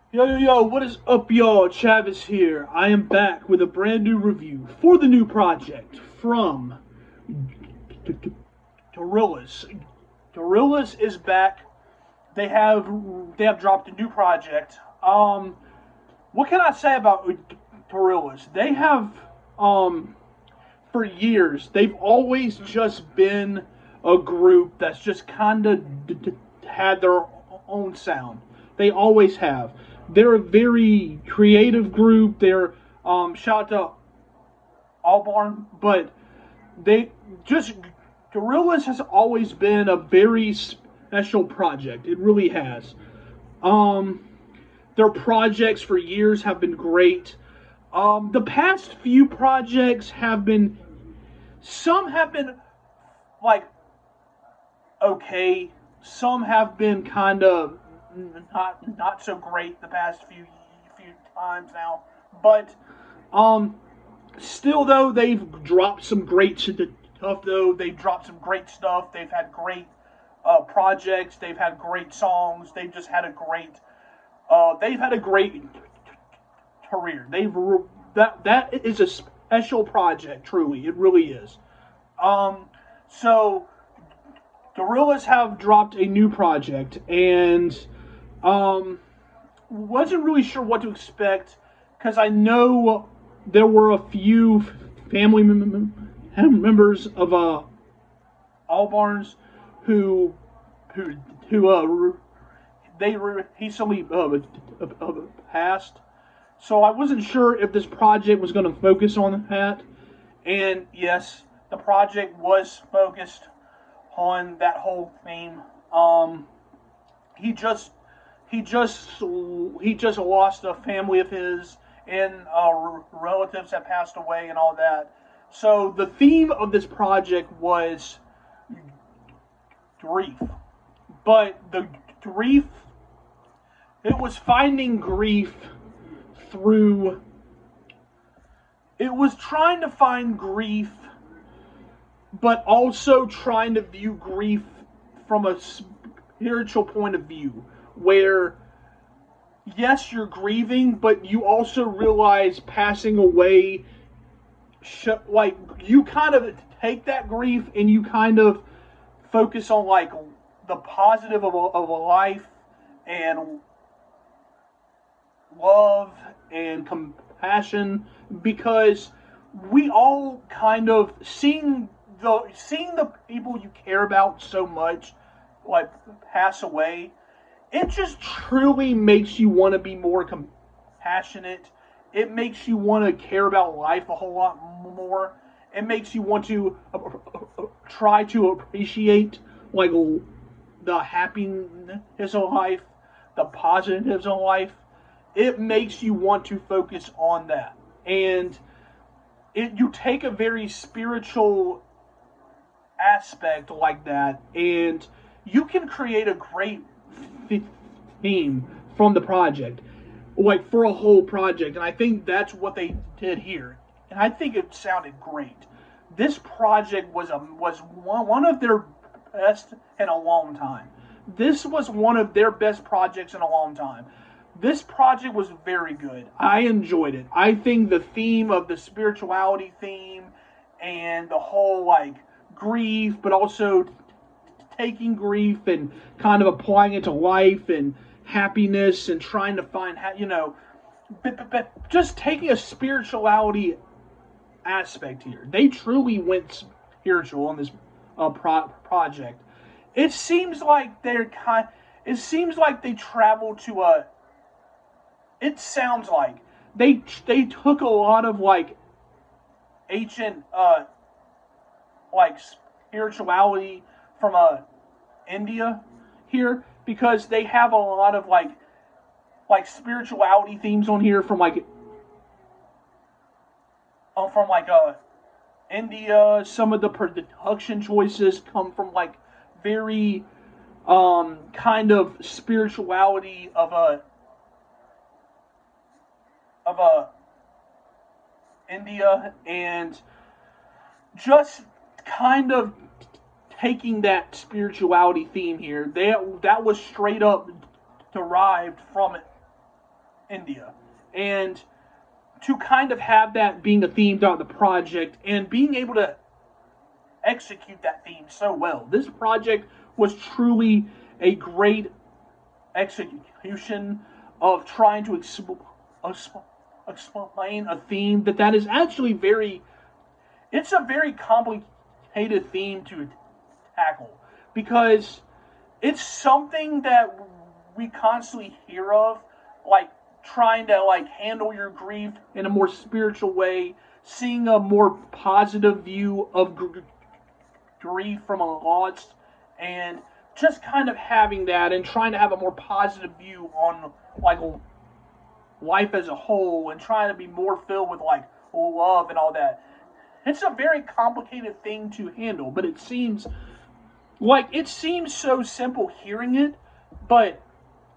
Yo, yo, yo, what is up, y'all? Chavis here. I am back with a brand new review for the new project from Gorillaz. Gorillaz is back. They have they have dropped a new project. What can I say about Gorillaz? They have for years they've always just been a group that's just kind of had their own sound. They always have. They're a very creative group. They're shout out to Allbarn, but they just Gorillaz has always been a very special project. It really has. Um, their projects for years have been great. The past few projects have been some have been like okay. Some have been kind of not so great the past few times now, but um, still though they've dropped some great stuff. Though they've dropped some great stuff. They've had great projects. They've had great songs. They've had a great career. That is a special project. Truly, it really is. So Gorillaz have dropped a new project, and um, wasn't really sure what to expect because I know there were a few family members of All Barnes who who who they recently passed. So I wasn't sure if this project was going to focus on that. And yes, the project was focused on that whole theme. He just he just he just lost a family of his, and relatives that passed away and all that. So the theme of this project was grief, but the grief it was finding grief through it was trying to find grief but also trying to view grief from a spiritual point of view where yes you're grieving but you also realize passing away like you kind of take that grief and you kind of focus on like the positive of a life and love and compassion because we all kind of seeing the people you care about so much like pass away, it just truly makes you want to be more compassionate. It makes you want to care about life a whole lot more. It makes you want to try to appreciate like the happiness of life, the positives of life. It makes you want to focus on that. And you take a very spiritual aspect like that and you can create a great theme from the project like for a whole project, and I think that's what they did here, and I think it sounded great. This project was one of their best in a long time. This was one of their best projects in a long time. This project was very good. I enjoyed it. I think the theme of the spirituality theme and the whole like grief, but also taking grief and kind of applying it to life and happiness and trying to find, but just taking a spirituality aspect here. They truly went spiritual on this project. It seems like they're kind. It seems like they traveled to a. It sounds like they took a lot of like ancient like spirituality from India here because they have a lot of like spirituality themes on here from like India. Some of the production choices come from like very kind of spirituality of a India and just kind of taking that spirituality theme here. That was straight up derived from it India. And to kind of have that being a theme throughout the project and being able to execute that theme so well. This project was truly a great execution of trying to explain a theme that is actually it's a very complicated theme to tackle, because it's something that we constantly hear of, like trying to like handle your grief in a more spiritual way, seeing a more positive view of grief from a loss, and just kind of having that and trying to have a more positive view on like life as a whole, and trying to be more filled with like love and all that. It's a very complicated thing to handle, but it seems so simple hearing it, but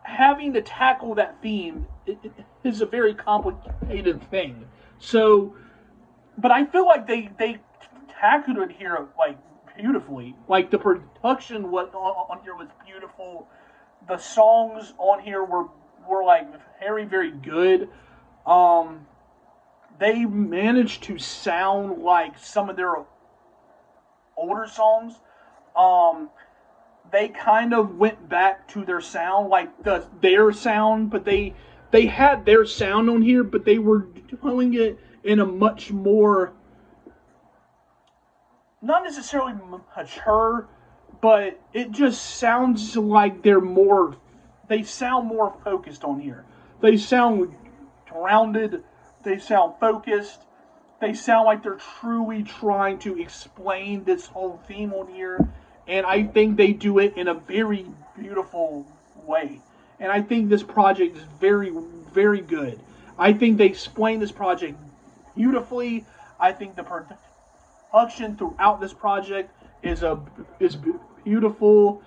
having to tackle that theme is a very complicated thing. So, but I feel like they tackled it here like beautifully. Like the production on here was beautiful. The songs on here were like very, very good. They managed to sound like some of their older songs. They kind of went back to their sound, like their sound, but they had their sound on here, but they were doing it in a much more, not necessarily mature, but it just sounds like they sound more focused on here. They sound grounded, they sound focused, they sound like they're truly trying to explain this whole theme on here, and I think they do it in a very beautiful way. And I think this project is very, very good. I think they explain this project beautifully. I think the production throughout this project is beautiful.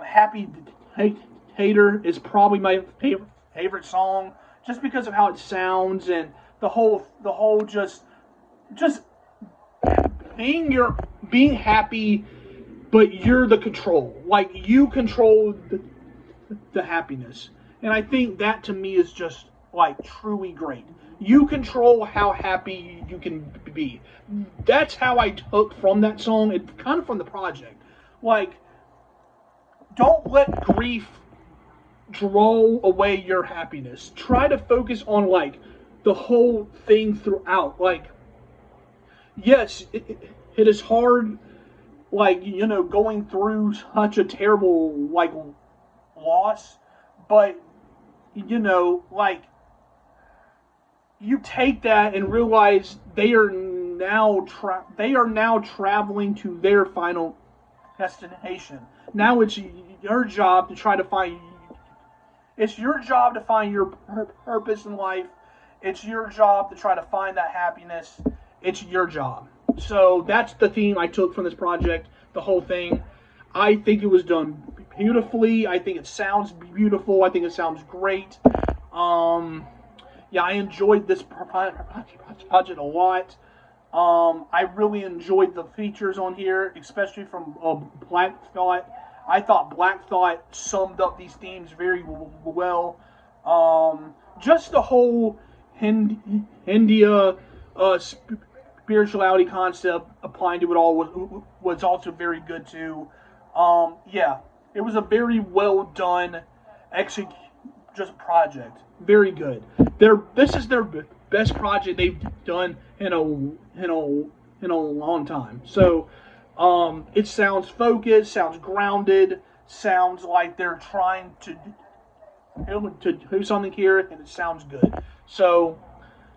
Happy Hater is probably my favorite song, just because of how it sounds and the whole just being happy, but you're the control. Like you control the happiness, and I think that to me is just like truly great. You control how happy you can be. That's how I took from that song and kind of from the project. Like, don't let grief draw away your happiness. Try to focus on like the whole thing throughout. Like, yes, it is hard, like, going through such a terrible like loss, but like, you take that and realize they are now traveling to their final destination. Now it's your job to try to find. It's your job to find your purpose in life. It's your job to try to find that happiness. It's your job. So that's the theme I took from this project. The whole thing. I think it was done beautifully. I think it sounds beautiful. I think it sounds great. Yeah, I enjoyed this project a lot. I really enjoyed the features on here, especially from Black Thought. I thought Black Thought summed up these themes very well. Just the whole India spirituality concept applying to it all was also very good too. Yeah, it was a very well done just project. Very good. This is their best project they've done in a long time. So it sounds focused, sounds grounded, sounds like they're trying to do something here, and it sounds good. So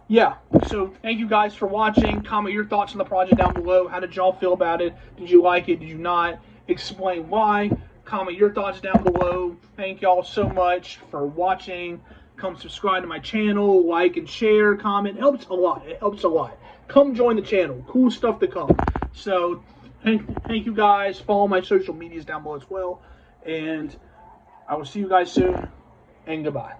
yeah, so thank you guys for watching. Comment your thoughts on the project down below. How did y'all feel about it? Did you like it? Did you not? Explain why. Comment your thoughts down below. Thank y'all so much for watching. Come subscribe to my channel, like and share, comment. It helps a lot. It helps a lot. Come join the channel. Cool stuff to come. So thank you guys. Follow my social medias down below as well. And I will see you guys soon. And goodbye.